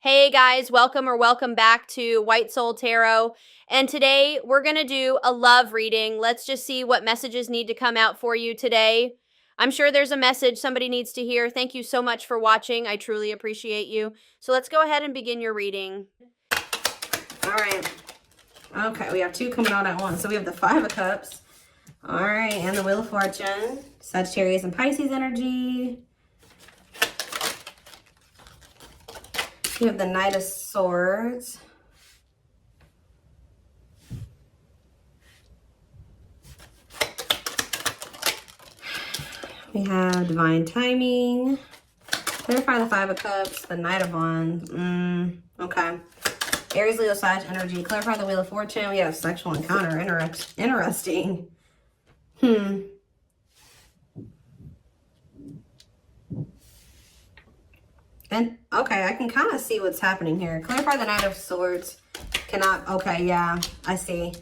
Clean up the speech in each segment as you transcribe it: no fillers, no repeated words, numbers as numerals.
Hey guys, welcome back to White Soul Tarot. And today we're going to do a love reading. Let's just see what messages need to come out for you today. I'm sure there's a message somebody needs to hear. Thank you so much for watching. I truly appreciate you. So let's go ahead and begin your reading. All right. Okay, we have two coming out at once. So we have the Five of Cups. All right, and the Wheel of Fortune. Sagittarius and Pisces energy. We have the Knight of Swords. We have Divine Timing. Clarify the Five of Cups. The Knight of Wands. Okay. Aries, Leo, Sag energy. Clarify the Wheel of Fortune. We have Sexual Encounter. Interesting. And, okay, I can kind of see what's happening here. Clarify the Knight of Swords. Cannot, okay, yeah, I see.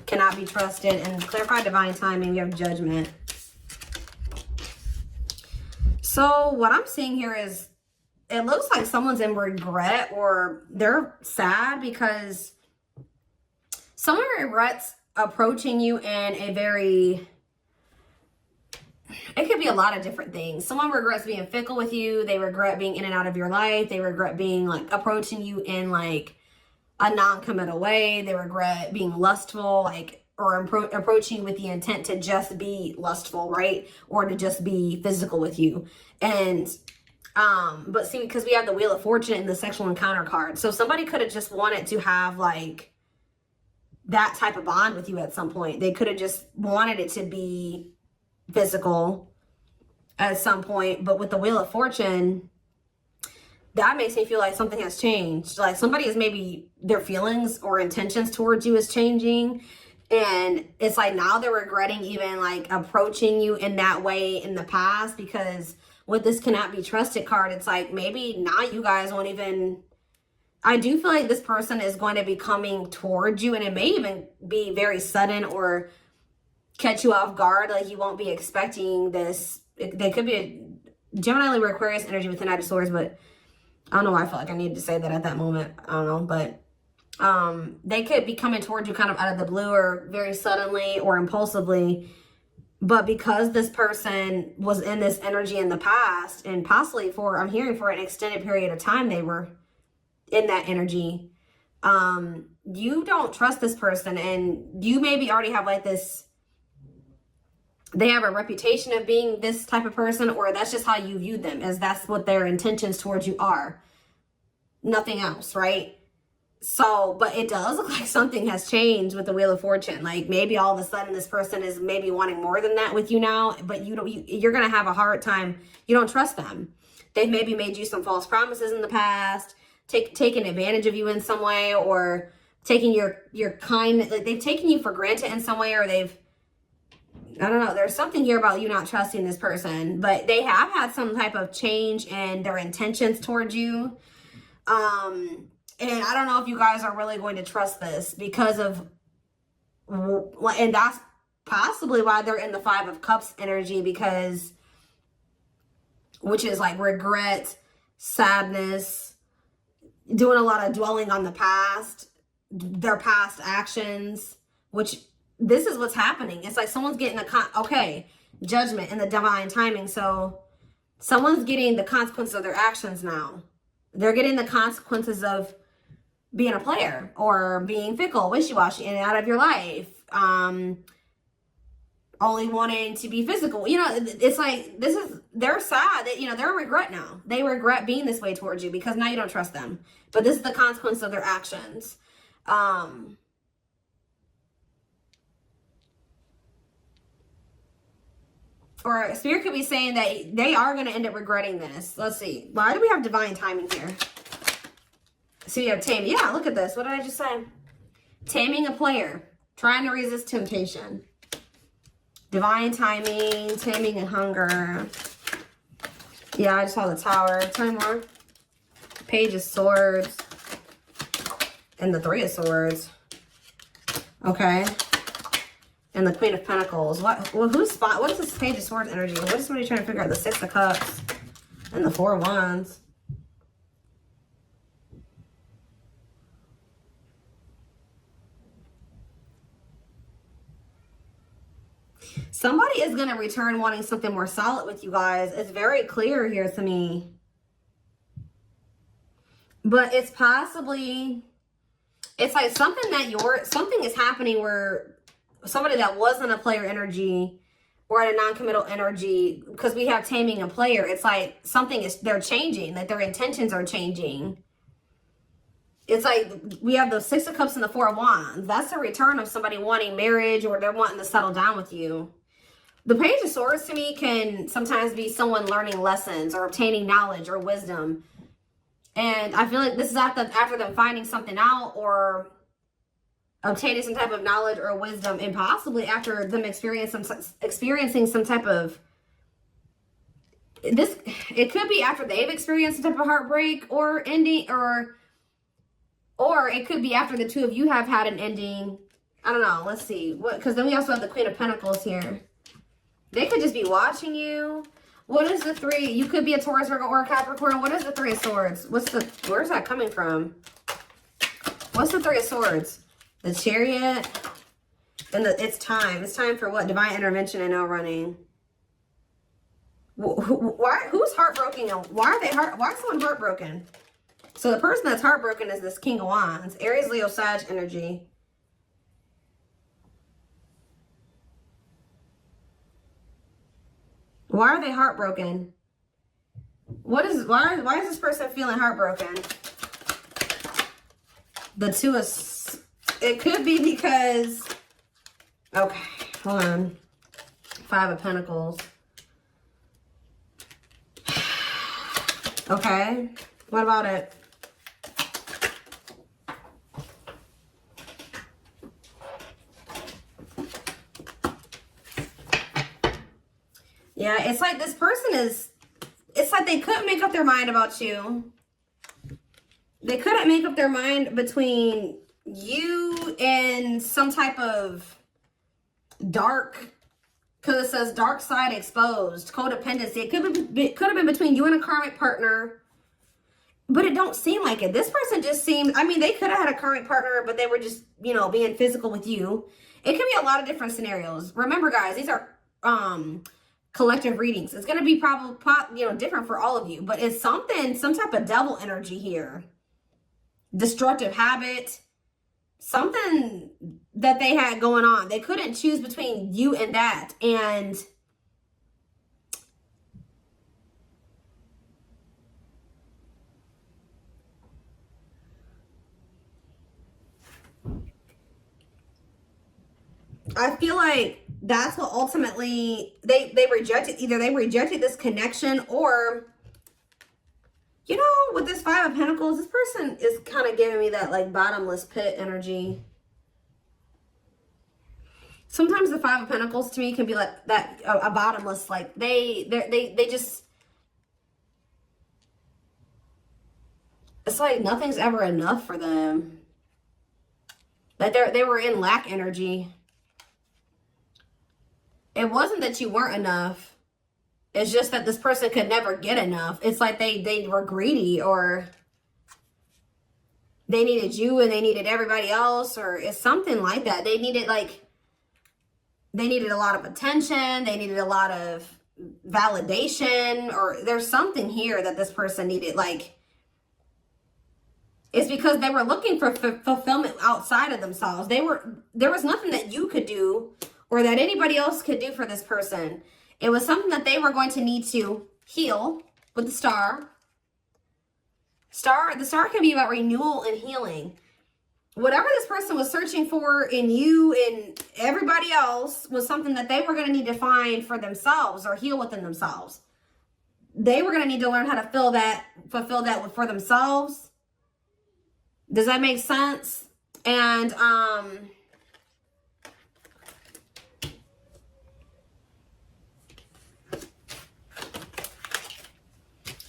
Cannot be trusted. And clarify Divine Timing. We have Judgment. So, what I'm seeing here is, it looks like someone's in regret or they're sad because someone regrets approaching you in a very... It could be a lot of different things. Someone regrets being fickle with you. They regret being in and out of your life. They regret being like approaching you in like a non-committal way. They regret being lustful, like, or approaching you with the intent to just be lustful, right? Or to just be physical with you. And, but see, because we have the Wheel of Fortune and the Sexual Encounter card. So somebody could have just wanted to have like that type of bond with you at some point. They could have just wanted it to be physical at some point, but with the Wheel of Fortune, that makes me feel like something has changed. Like somebody is maybe their feelings or intentions towards you is changing, and it's like now they're regretting even like approaching you in that way in the past, because with this Cannot Be Trusted card, it's like maybe now you guys won't even... I do feel like this person is going to be coming towards you, and it may even be very sudden or catch you off guard. Like you won't be expecting this. They could be a Gemini, Libra, Aquarius energy with the Knight of Swords, but I don't know why I felt like I needed to say that at that moment. I don't know, but they could be coming towards you kind of out of the blue or very suddenly or impulsively. But because this person was in this energy in the past, and possibly for, I'm hearing for an extended period of time, they were in that energy. You don't trust this person, and you maybe already have like this... They have a reputation of being this type of person, or that's just how you view them, as that's what their intentions towards you are. Nothing else, right? So, but it does look like something has changed with the Wheel of Fortune. Like maybe all of a sudden this person is maybe wanting more than that with you now, but you're going to have a hard time. You don't trust them. They've maybe made you some false promises in the past, taken advantage of you in some way, or taking your kindness. Like they've taken you for granted in some way, or they've... I don't know. There's something here about you not trusting this person, but they have had some type of change in their intentions towards you. And I don't know if you guys are really going to trust this because of, and that's possibly why they're in the Five of Cups energy, because, which is like regret, sadness, doing a lot of dwelling on the past, their past actions, which... This is what's happening. It's like someone's getting Judgment and the Divine Timing. So someone's getting the consequences of their actions now. They're getting the consequences of being a player or being fickle, wishy-washy, in and out of your life. Only wanting to be physical. You know, it's like, they're sad that, you know, they're a regret now. They regret being this way towards you because now you don't trust them. But this is the consequence of their actions. Or Spirit could be saying that they are going to end up regretting this. Let's see. Why do we have Divine Timing here? So you have Taming. Yeah, look at this. What did I just say? Taming a player. Trying to resist temptation. Divine Timing. Taming and hunger. Yeah, I just saw the Tower. Tell me more. Page of Swords. And the Three of Swords. Okay. And the Queen of Pentacles. What is this Page of Swords energy? What is somebody trying to figure out? The Six of Cups and the Four of Wands. Somebody is going to return wanting something more solid with you guys. It's very clear here to me. But it's possibly, it's like something is happening where somebody that wasn't a player energy or at a non-committal energy, because we have taming a player, it's like they're changing, like their intentions are changing. It's like we have the Six of Cups and the Four of Wands. That's a return of somebody wanting marriage, or they're wanting to settle down with you. The Page of Swords to me can sometimes be someone learning lessons or obtaining knowledge or wisdom. And I feel like this is after them finding something out or obtaining some type of knowledge or wisdom, and possibly after them experiencing some type of this. It could be after they've experienced some type of heartbreak or ending, or it could be after the two of you have had an ending. I don't know. Let's see. Because then we also have the Queen of Pentacles here. They could just be watching you. What is the three? You could be a Taurus, Virgo, or a Capricorn. What is the Three of Swords? Where's that coming from? What's the Three of Swords? The Chariot. And it's time. It's time for what? Divine intervention and no running. Who's heartbroken? Why is someone heartbroken? So the person that's heartbroken is this King of Wands. Aries, Leo, Sag energy. Why are they heartbroken? Why is this person feeling heartbroken? The Two of... It could be because... Okay, hold on. Five of Pentacles. Okay, what about it? Yeah, it's like this person is, it's like they couldn't make up their mind about you. They couldn't make up their mind between you and some type of dark, because it says dark side exposed, codependency. It could have been between you and a karmic partner, but it don't seem like it. This person just seems, I mean, they could have had a karmic partner, but they were just, you know, being physical with you. It could be a lot of different scenarios. Remember, guys, these are collective readings. It's going to be probably, you know, different for all of you, but it's some type of devil energy here. Destructive habit, something that they had going on. They couldn't choose between you and that. And I feel like that's what ultimately they rejected. Either they rejected this connection, or, you know, with this Five of Pentacles, this person is kind of giving me that like bottomless pit energy. Sometimes the Five of Pentacles to me can be like that, a bottomless, like they just, it's like nothing's ever enough for them. Like they were in lack energy. It wasn't that you weren't enough. It's just that this person could never get enough. It's like they were greedy, or they needed you and they needed everybody else, or it's something like that. They needed a lot of attention. They needed a lot of validation, or there's something here that this person needed. Like, it's because they were looking for fulfillment outside of themselves. There was nothing that you could do or that anybody else could do for this person. It was something that they were going to need to heal with the Star. The Star can be about renewal and healing. Whatever this person was searching for in you and everybody else was something that they were going to need to find for themselves or heal within themselves. They were going to need to learn how to fulfill that for themselves. Does that make sense? And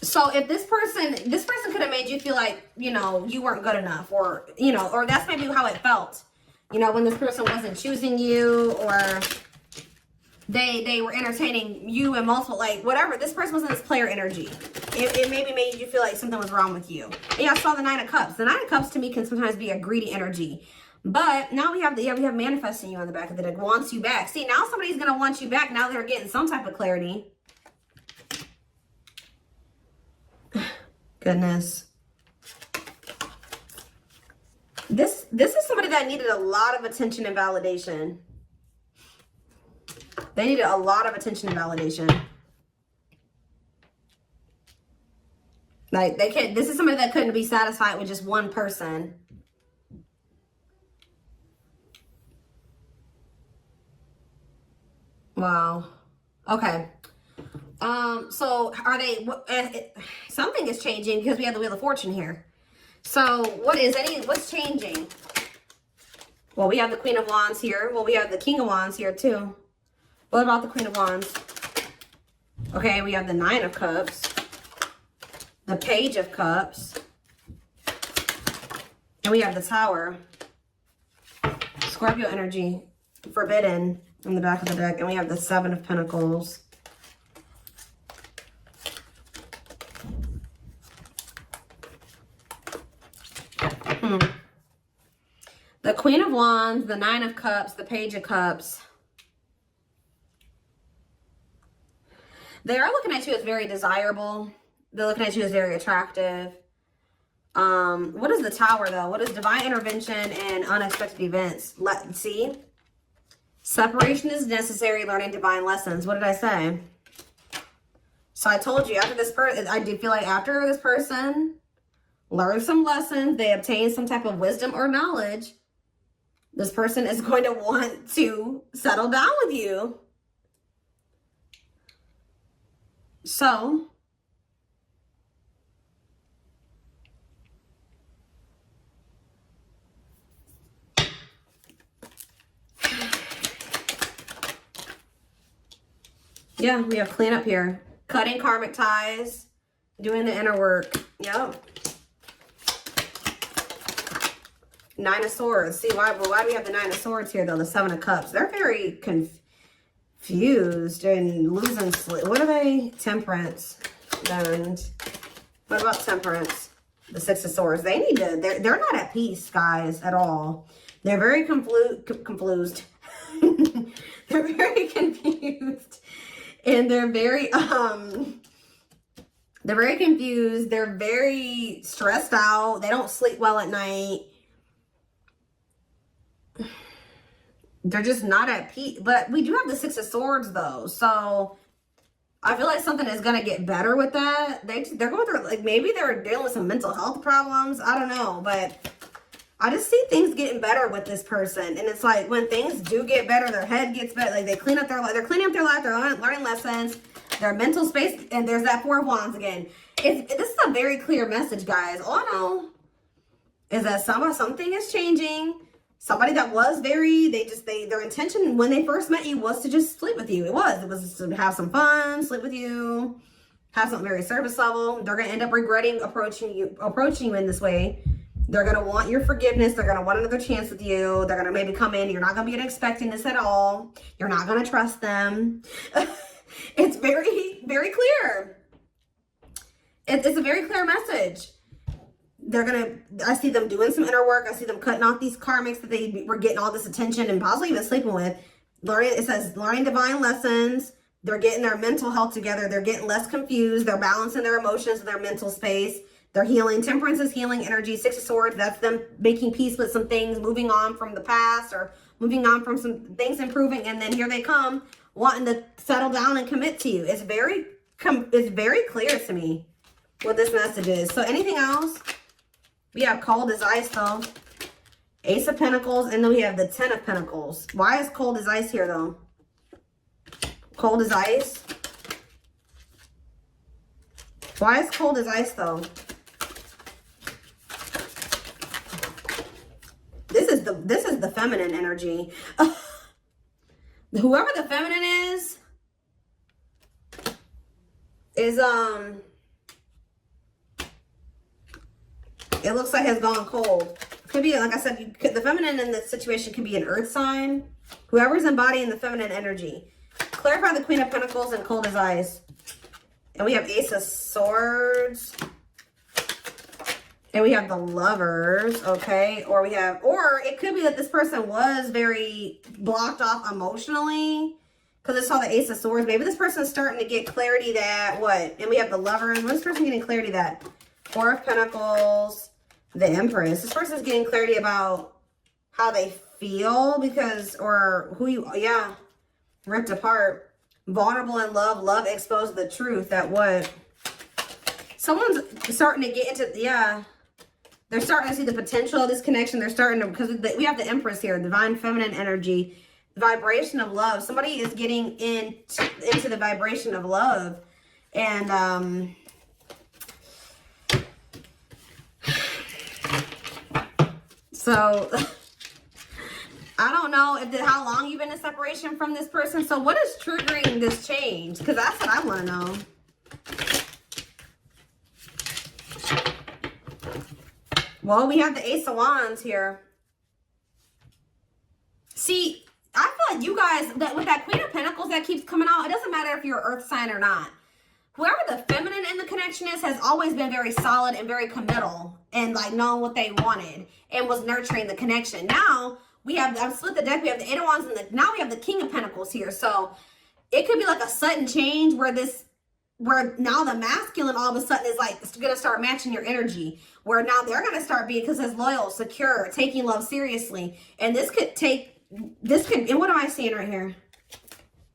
so if this person could have made you feel like, you know, you weren't good enough, or, you know, or that's maybe how it felt, you know, when this person wasn't choosing you, or they were entertaining you and multiple, like, whatever. This person was in this player energy. It maybe made you feel like something was wrong with you. And yeah, I saw the Nine of Cups. The Nine of Cups to me can sometimes be a greedy energy. But now we have we have manifesting you on the back of the deck. Wants you back. See, now somebody's going to want you back. Now they're getting some type of clarity. Goodness. This is somebody that needed a lot of attention and validation. They needed a lot of attention and validation. Like, they can't, this is somebody that couldn't be satisfied with just one person. Wow. Okay. So are they, something is changing because we have the Wheel of Fortune here. So what's changing? Well, we have the Queen of Wands here. Well, we have the King of Wands here too. What about the Queen of Wands? Okay, we have the Nine of Cups. The Page of Cups. And we have the Tower. Scorpio energy. Forbidden in the back of the deck. And we have the Seven of Pentacles. The Queen of Wands, the Nine of Cups, the Page of Cups. They are looking at you as very desirable. They're looking at you as very attractive. What is the Tower, though? What is divine intervention and unexpected events? Let's see. Separation is necessary, learning divine lessons. What did I say? So I told you, after this person, I do feel like after this person learns some lessons, they obtain some type of wisdom or knowledge, this person is going to want to settle down with you. So, yeah, we have cleanup here. Cutting karmic ties, doing the inner work. Yep. Nine of Swords. See, why do we have the Nine of Swords here, though? The Seven of Cups. They're very confused and losing sleep. What are they? Temperance. And what about Temperance? The Six of Swords. They need to, they're not at peace, guys, at all. They're very confused. They're very confused. And they're very confused. They're very stressed out. They don't sleep well at night. They're just not at peace. But we do have the Six of Swords, though. So I feel like something is going to get better with that. They're going through, like, maybe they're dealing with some mental health problems. I don't know. But I just see things getting better with this person. And it's like when things do get better, their head gets better. Like, they clean up their life. They're cleaning up their life. They're learning lessons. Their mental space. And there's that Four of Wands again. This is a very clear message, guys. All I know is that something is changing. Somebody that was very, their intention when they first met you was to just sleep with you. It was to have some fun, sleep with you, have something very surface level. They're going to end up regretting approaching you in this way. They're going to want your forgiveness. They're going to want another chance with you. They're going to maybe come in. You're not going to be expecting this at all. You're not going to trust them. It's very, very clear. It's a very clear message. I see them doing some inner work. I see them cutting off these karmics that they were getting all this attention and possibly even sleeping with. It says learning divine lessons. They're getting their mental health together. They're getting less confused. They're balancing their emotions and their mental space. They're healing. Temperance is healing energy. Six of Swords, that's them making peace with some things, moving on from the past or moving on from some things improving. And then here they come wanting to settle down and commit to you. It's very clear to me what this message is. So anything else? We have cold as ice, though. Ace of Pentacles, and then we have the Ten of Pentacles. Why is cold as ice here, though? Cold as ice? Why is cold as ice, though? This is the feminine energy. Whoever the feminine is it looks like has gone cold. Could be, like I said, the feminine in this situation could be an earth sign. Whoever's embodying the feminine energy. Clarify the Queen of Pentacles and cold as ice. And we have Ace of Swords. And we have the Lovers, okay? Or it could be that this person was very blocked off emotionally because I saw the Ace of Swords. Maybe this person's starting to get clarity that, what? And we have the Lovers. What is this person getting clarity that? Four of Pentacles, the Empress. This person's getting clarity about how they feel because, or who you, yeah, ripped apart. Vulnerable in love, love exposed the truth that what? Someone's starting to get into, yeah. They're starting to see the potential of this connection. They're starting to, because we have the Empress here, divine feminine energy, vibration of love. Somebody is getting into the vibration of love. And, so I don't know how long you've been in separation from this person. So what is triggering this change? Because that's what I want to know. Well, we have the Ace of Wands here. See, I feel like you guys, with that Queen of Pentacles that keeps coming out, it doesn't matter if you're an earth sign or not. Whoever the feminine in the connection is has always been very solid and very committal and like knowing what they wanted and was nurturing the connection. Now we have, I've split the deck, we have the Eight of Wands and now we have the King of Pentacles here. So it could be like a sudden change where now the masculine all of a sudden is like gonna start matching your energy, where now they're gonna start being, because it's loyal, secure, taking love seriously. And and what am I seeing right here?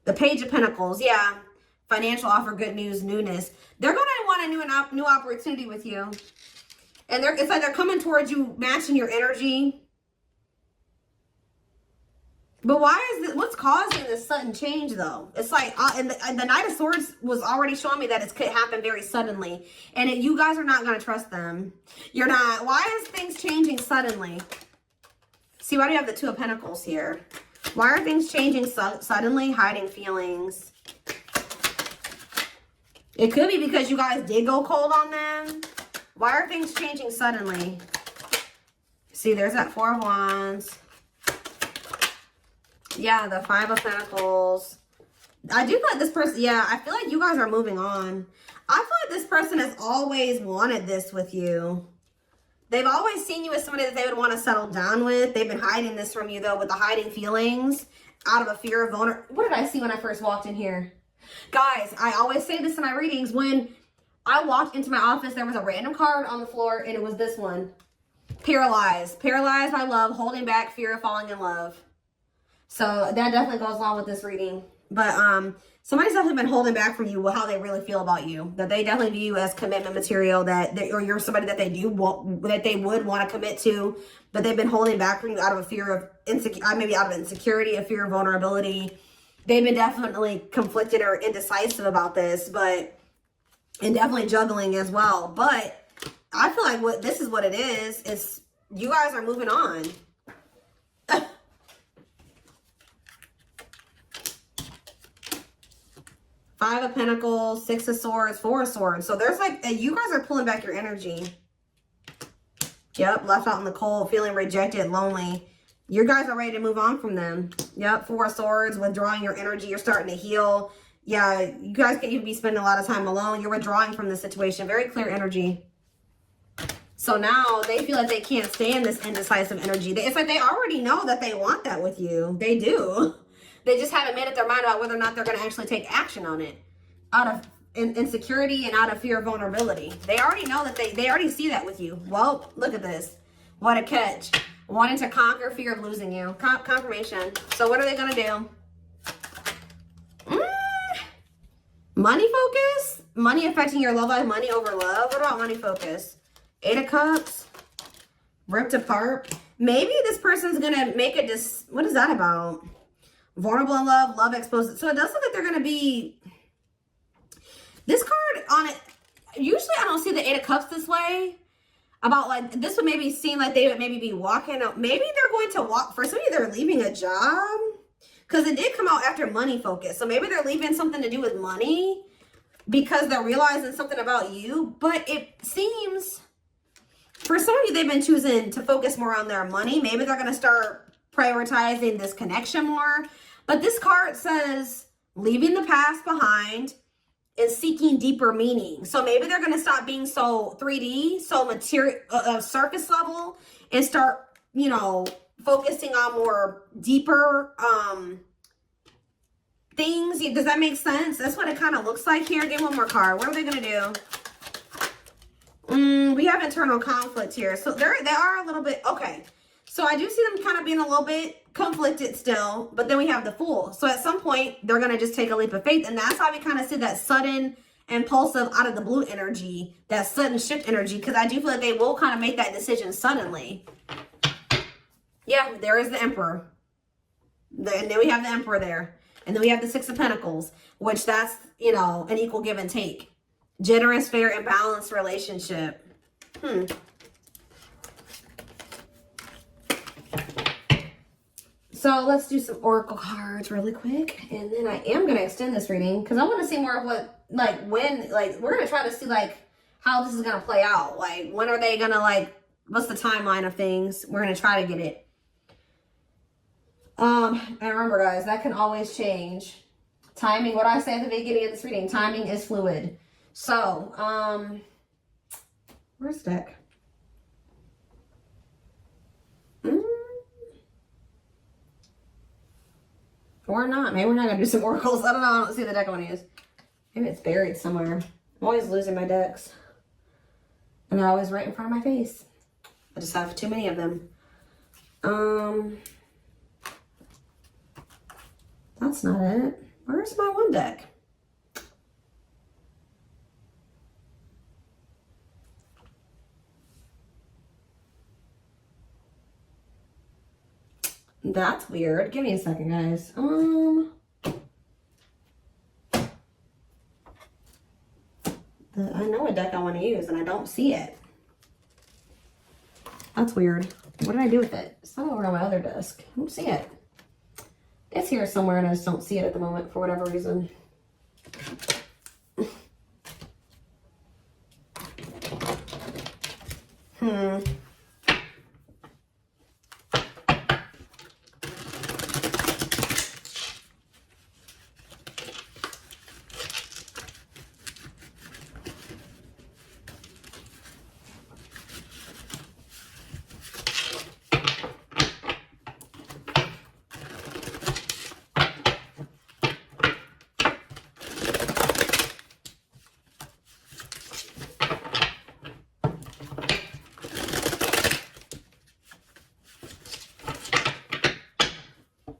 The Page of Pentacles, yeah. Financial offer, good news, newness. They're gonna want a new opportunity with you. And it's like they're coming towards you, matching your energy. But why is this, what's causing this sudden change though? It's like, and the Knight of Swords was already showing me that it could happen very suddenly. And you guys are not going to trust them. You're not. Why is things changing suddenly? See, why do you have the Two of Pentacles here? Why are things changing suddenly? Hiding feelings. It could be because you guys did go cold on them. Why are things changing suddenly? See, there's that Four of Wands. Yeah, the Five of Pentacles. I do feel like this person, yeah, I feel like you guys are moving on. I feel like this person has always wanted this with you. They've always seen you as somebody that they would want to settle down with. They've been hiding this from you, though, with the hiding feelings out of a fear of vulnerability. What did I see when I first walked in here? Guys, I always say this in my readings. When I walked into my office, there was a random card on the floor, and it was this one. Paralyzed. Paralyzed by love, holding back, fear of falling in love. So that definitely goes along with this reading. But somebody's definitely been holding back from you how they really feel about you. That they definitely view you as commitment material, or you're somebody that they would want to commit to, but they've been holding back from you out of a fear of maybe out of insecurity, a fear of vulnerability. They've been definitely conflicted or indecisive about this, and definitely juggling as well. But I feel like this is what it is you guys are moving on. Five of Pentacles, Six of Swords, Four of Swords. So there's like, you guys are pulling back your energy. Yep, left out in the cold, feeling rejected, lonely. You guys are ready to move on from them. Yep, Four of Swords, withdrawing your energy. You're starting to heal. Yeah, you guys can even be spending a lot of time alone. You're withdrawing from the situation. Very clear energy. So now they feel like they can't stand this indecisive energy. It's like they already know that they want that with you. They do. They just haven't made up their mind about whether or not they're going to actually take action on it. Out of insecurity and out of fear of vulnerability. They already know that they already see that with you. Well, look at this. What a catch. Wanting to conquer fear of losing you. Confirmation. So what are they going to do? Money focus? Money affecting your love life. Money over love. What about money focus? Eight of Cups. Ripped apart. Maybe this person's going to make what is that about? Vulnerable in love, love exposed. So it does look like they're going to be, this card on it, usually I don't see the Eight of Cups this way. About like, this would maybe seem like they would maybe be walking out. Maybe they're going to walk, for some of you they're leaving a job. Because it did come out after money focus. So maybe they're leaving something to do with money. Because they're realizing something about you. But it seems, for some of you they've been choosing to focus more on their money. Maybe they're going to start prioritizing this connection more. But this card says leaving the past behind and seeking deeper meaning. So maybe they're going to stop being so 3D, so material, surface level, and start, you know, focusing on more deeper things. Does that make sense? That's what it kind of looks like here. Get one more card. What are they going to do? We have internal conflict here. So they are a little bit, okay. So I do see them kind of being a little bit conflicted still, but then we have the Fool. So at some point, they're going to just take a leap of faith. And that's why we kind of see that sudden, impulsive, out of the blue energy, that sudden shift energy, because I do feel like they will kind of make that decision suddenly. Yeah, there is the Emperor. And then we have the Emperor there. And then we have the Six of Pentacles, which that's, you know, an equal give and take. Generous, fair, and balanced relationship. So let's do some oracle cards really quick. And then I am going to extend this reading because I want to see more of what, like, when, like, we're going to try to see, like, how this is going to play out. Like, when are they going to, like, what's the timeline of things? We're going to try to get it. And remember, guys, that can always change. Timing, what I say at the beginning of this reading, timing is fluid. So, where's the deck? Or not. Maybe we're not going to do some oracles. I don't know. I don't see the deck I want to use. Maybe it's buried somewhere. I'm always losing my decks. And they're always right in front of my face. I just have too many of them. That's not it. Where's my one deck? That's weird. Give me a second, guys. I know a deck I want to use and I don't see it. That's weird. What did I do with it? It's not over on my other desk. I don't see it. It's here somewhere and I just don't see it at the moment for whatever reason.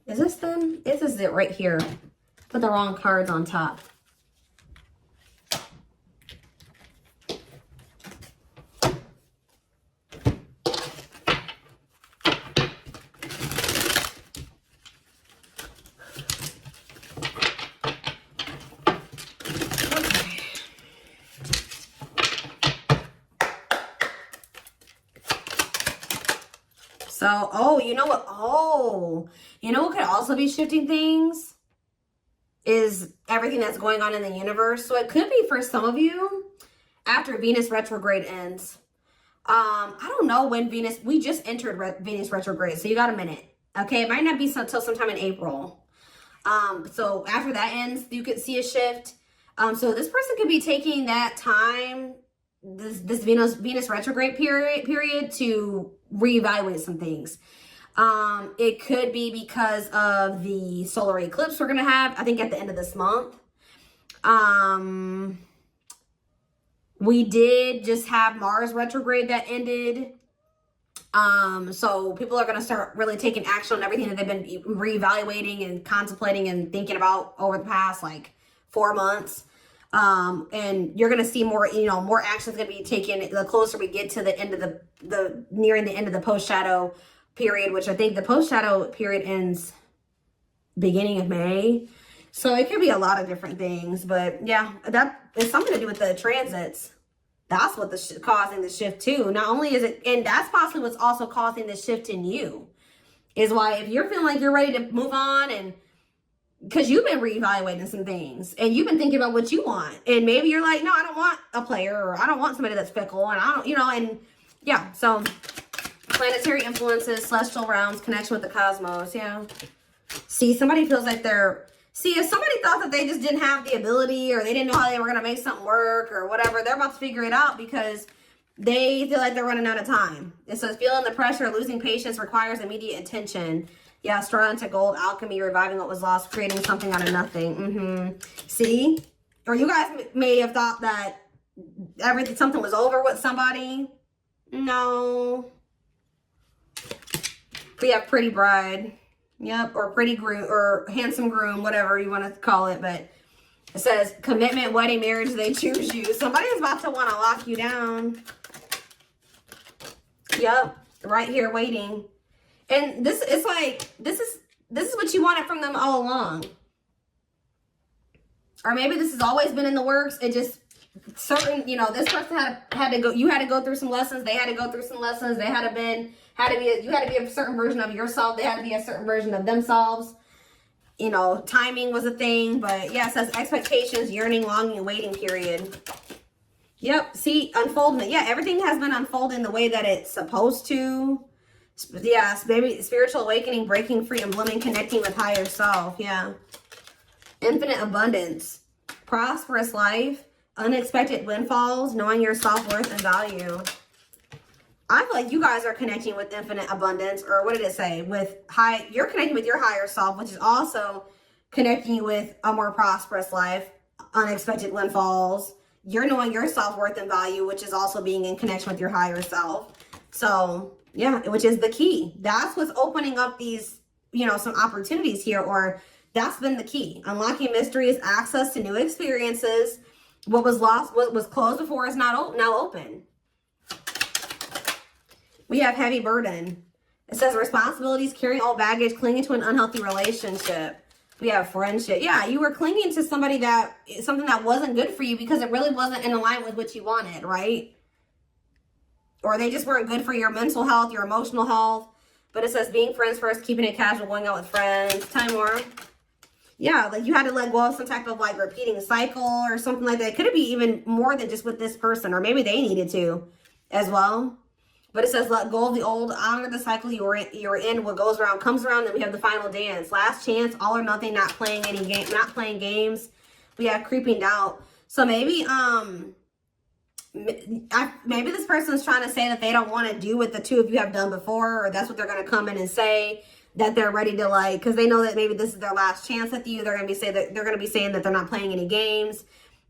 Is this them? This is it right here. Put the wrong cards on top. So, oh, you know what? Oh, you know what could also be shifting things? Is everything that's going on in the universe. So it could be for some of you after Venus retrograde ends. I don't know when Venus, we just entered Venus retrograde. So you got a minute. Okay. It might not be until sometime in April. So after that ends, you could see a shift. So this person could be taking that time, this Venus retrograde period to reevaluate some things. It could be because of the solar eclipse we're gonna have, I think, at the end of this month. We did just have Mars retrograde that ended. So people are gonna start really taking action on everything that they've been reevaluating and contemplating and thinking about over the past like 4 months. And you're going to see more, you know, more action's going to be taken the closer we get to the end of nearing the end of the post-shadow period, which I think the post-shadow period ends beginning of May. So it could be a lot of different things, but yeah, that is something to do with the transits. That's what causing the shift too. Not only is it, and that's possibly what's also causing the shift in you, is why if you're feeling like you're ready to move on, and because you've been reevaluating some things and you've been thinking about what you want, and maybe you're like, no, I don't want a player, or I don't want somebody that's fickle, and I don't, you know, and yeah, so planetary influences, celestial realms, connection with the cosmos. Yeah. See, somebody feels like they're See, if somebody thought that they just didn't have the ability or they didn't know how they were going to make something work or whatever, they're about to figure it out because they feel like they're running out of time. It says, feeling the pressure, losing patience requires immediate attention. Yeah, straw into gold, alchemy, reviving what was lost, creating something out of nothing. See? Or you guys may have thought that something was over with somebody. No. We have pretty bride. Yep, or pretty groom, or handsome groom, whatever you want to call it. But it says, commitment, wedding, marriage, they choose you. Somebody's about to want to lock you down. Yep, right here waiting. And this is like, this is what you wanted from them all along. Or maybe this has always been in the works. It just, certain, you know, this person had to go, you had to go through some lessons. They had to go through some lessons. They you had to be a certain version of yourself. They had to be a certain version of themselves. You know, timing was a thing. But yeah, it says expectations, yearning, longing, waiting period. Yep, see, unfoldment. Yeah, everything has been unfolding the way that it's supposed to. Yeah, maybe spiritual awakening, breaking free and blooming, connecting with higher self. Yeah. Infinite abundance, prosperous life, unexpected windfalls, knowing your self-worth and value. I feel like you guys are connecting with infinite abundance, or what did it say? You're connecting with your higher self, which is also connecting you with a more prosperous life, unexpected windfalls. You're knowing your self-worth and value, which is also being in connection with your higher self. So yeah, which is the key. That's what's opening up these, you know, some opportunities here, or that's been the key. Unlocking mysteries, access to new experiences. What was lost, what was closed before is now open. We have heavy burden. It says responsibilities, carrying old baggage, clinging to an unhealthy relationship. We have friendship. Yeah, you were clinging to something that wasn't good for you because it really wasn't in alignment with what you wanted, right? Or they just weren't good for your mental health, your emotional health. But it says being friends first, keeping it casual, going out with friends. Time more. Yeah, like you had to let go of some type of like repeating cycle or something like that. Could it be even more than just with this person? Or maybe they needed to as well. But it says, let go of the old, honor the cycle you were in. What goes around comes around. Then we have the final dance. Last chance, all or nothing, not playing games. We have creeping doubt. So maybe, maybe this person's trying to say that they don't want to do what the two of you have done before, or that's what they're going to come in and say, that they're ready to like, because they know that maybe this is their last chance with you. They're going to be saying that they're not playing any games.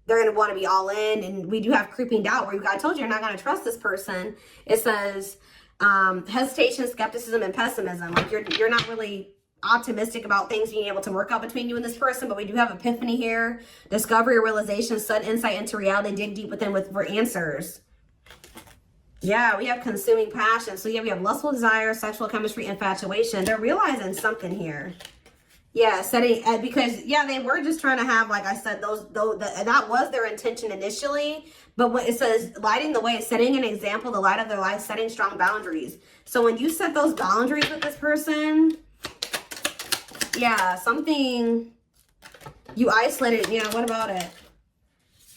They're going to want to be all in. And we do have creeping doubt where I told you you're not going to trust this person. It says hesitation, skepticism, and pessimism. Like you're not really optimistic about things being able to work out between you and this person. But we do have epiphany here. Discovery or realization, sudden insight into reality, dig deep within for answers. Yeah, we have consuming passion. So yeah, we have lustful desire, sexual chemistry, infatuation. They're realizing something here. Yeah, because yeah, they were just trying to have, like I said, that was their intention initially. But what it says, lighting the way, setting an example, the light of their life, setting strong boundaries. So when you set those boundaries with this person, yeah, something you isolated. Yeah, what about it?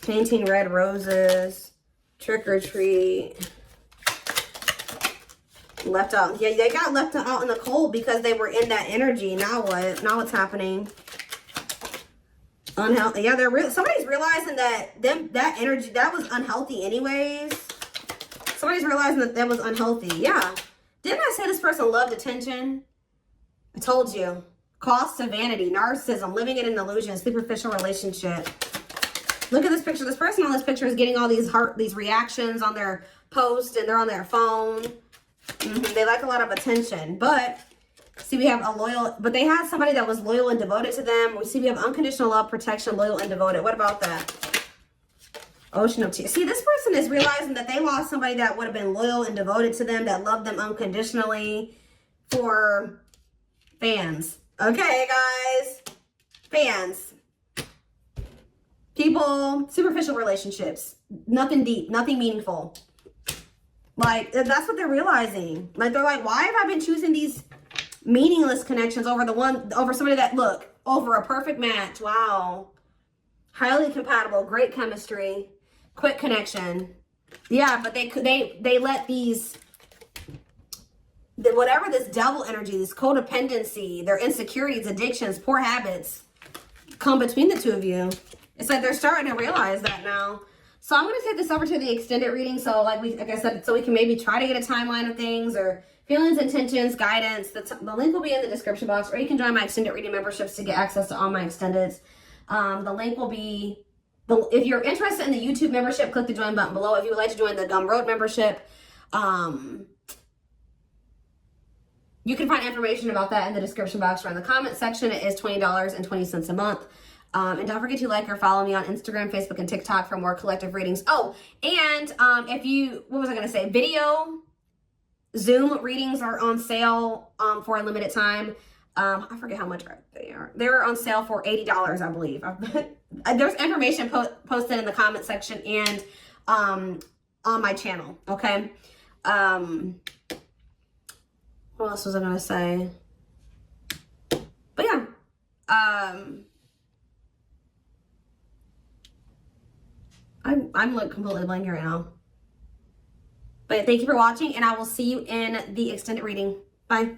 Painting red roses, trick or treat. Left out. Yeah, they got left out in the cold because they were in that energy. Now what? Now what's happening? Unhealthy. Yeah, somebody's realizing that that energy that was unhealthy anyways. Somebody's realizing that was unhealthy. Yeah. Didn't I say this person loved attention? I told you. Cost to vanity, narcissism, living in an illusion, superficial relationship. Look at this picture. This person on this picture is getting all these reactions on their post, and they're on their phone. They like a lot of attention, but see, we have but they had somebody that was loyal and devoted to them. We see we have unconditional love, protection, loyal and devoted. What about that? Ocean of tears. See, this person is realizing that they lost somebody that would have been loyal and devoted to them, that loved them unconditionally. For fans. Okay, guys. Fans. People, superficial relationships. Nothing deep, nothing meaningful. Like, that's what they're realizing. Like, they're like, why have I been choosing these meaningless connections over somebody that, look, over a perfect match? Wow. Highly compatible, great chemistry, quick connection. Yeah, but they let whatever this devil energy, this codependency, their insecurities, addictions, poor habits, come between the two of you. It's like they're starting to realize that now. So I'm going to take this over to the extended reading. So like I said, so we can maybe try to get a timeline of things or feelings, intentions, guidance. The link will be in the description box, or you can join my extended reading memberships to get access to all my extendeds. The link will be, if you're interested in the YouTube membership, click the join button below. If you would like to join the Gumroad membership, you can find information about that in the description box or in the comment section. It is $20.20 a month. And don't forget to like or follow me on Instagram, Facebook, and TikTok for more collective readings. Oh, and what was I going to say? Video Zoom readings are on sale for a limited time. I forget how much they are. They're on sale for $80, I believe. There's information posted in the comment section and on my channel, okay? What else was I going to say? But yeah. I'm like completely blank right now. But thank you for watching, and I will see you in the extended reading. Bye.